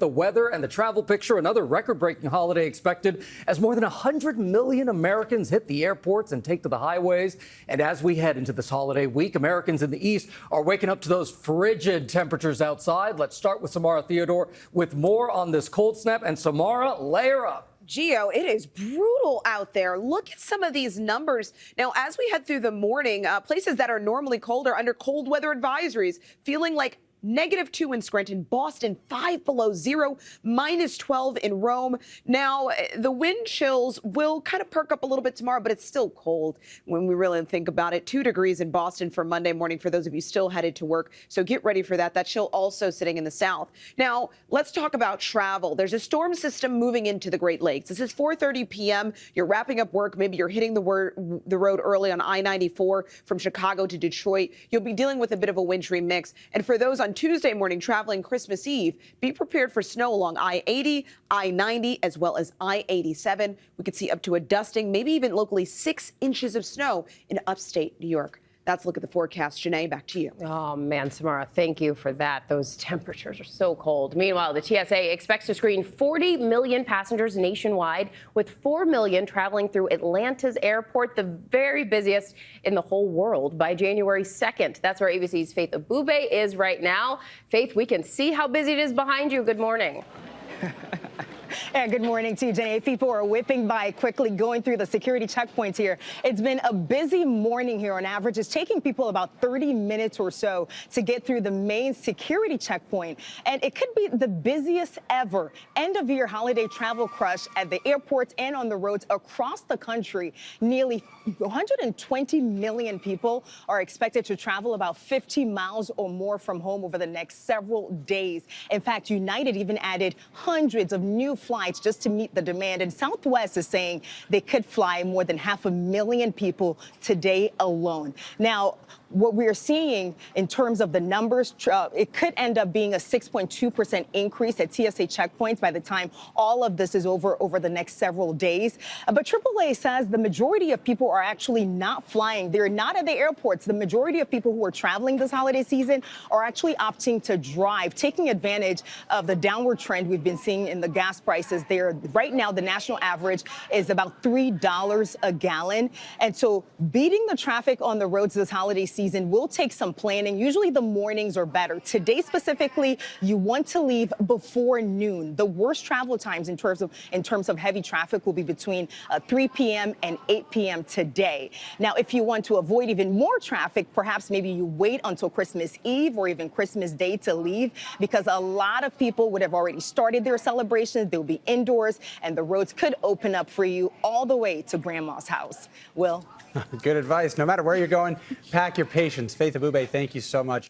The weather and the travel picture, another record-breaking holiday expected as more than 100 million Americans hit the airports and take to the highways. And as we head into this holiday week, Americans in the East are waking up to those frigid temperatures outside. Let's start with Samara Theodore with more on this cold snap. And Samara, layer up. Gio, it is brutal out there. Look at some of these numbers. Now, as we head through the morning, places that are normally cold are under cold weather advisories, feeling like -2 in Scranton, Boston, 5 below zero, -12 in Rome. Now, the wind chills will kind of perk up a little bit tomorrow, but it's still cold when we really think about it. 2 degrees in Boston for Monday morning for those of you still headed to work. So get ready for that. That chill also sitting in the south. Now, let's talk about travel. There's a storm system moving into the Great Lakes. This is 4:30 p.m. You're wrapping up work. Maybe you're hitting the road early on I-94 from Chicago to Detroit. You'll be dealing with a bit of a wintry mix. And for those on Tuesday morning traveling Christmas Eve, be prepared for snow along I-80, I-90, as well as I-87. We could see up to a dusting, maybe even locally 6 inches of snow in upstate New York. That's a look at the forecast. Janae, back to you. Oh, man, Samara, thank you for that. Those temperatures are so cold. Meanwhile, the TSA expects to screen 40 million passengers nationwide, with 4 million traveling through Atlanta's airport, the very busiest in the whole world, by January 2nd. That's where ABC's Faith Abube is right now. Faith, we can see how busy it is behind you. Good morning. And good morning to you, Jenny. People are whipping by quickly, going through the security checkpoints here. It's been a busy morning here on average. It's taking people about 30 minutes or so to get through the main security checkpoint. And it could be the busiest ever end-of-year holiday travel crush at the airports and on the roads across the country. Nearly 120 million people are expected to travel about 50 miles or more from home over the next several days. In fact, United even added hundreds of new flights just to meet the demand. And Southwest is saying they could fly more than 500,000 people today alone. Now, what we're seeing in terms of the numbers, it could end up being a 6.2% increase at TSA checkpoints by the time all of this is over the next several days. But AAA says the majority of people are actually not flying. They're not at the airports. The majority of people who are traveling this holiday season are actually opting to drive, taking advantage of the downward trend we've been seeing in the gas prices there. Right now, the national average is about $3 a gallon. And so beating the traffic on the roads this holiday season will take some planning. Usually the mornings are better. Today specifically, you want to leave before noon. The worst travel times in terms of heavy traffic will be between 3 p.m. and 8 p.m. today. Now, if you want to avoid even more traffic, perhaps maybe you wait until Christmas Eve or even Christmas Day to leave, because a lot of people would have already started their celebrations. They'll be indoors, and the roads could open up for you all the way to Grandma's house. Will? Good advice. No matter where you're going, pack your patience. Faith Abube, thank you so much.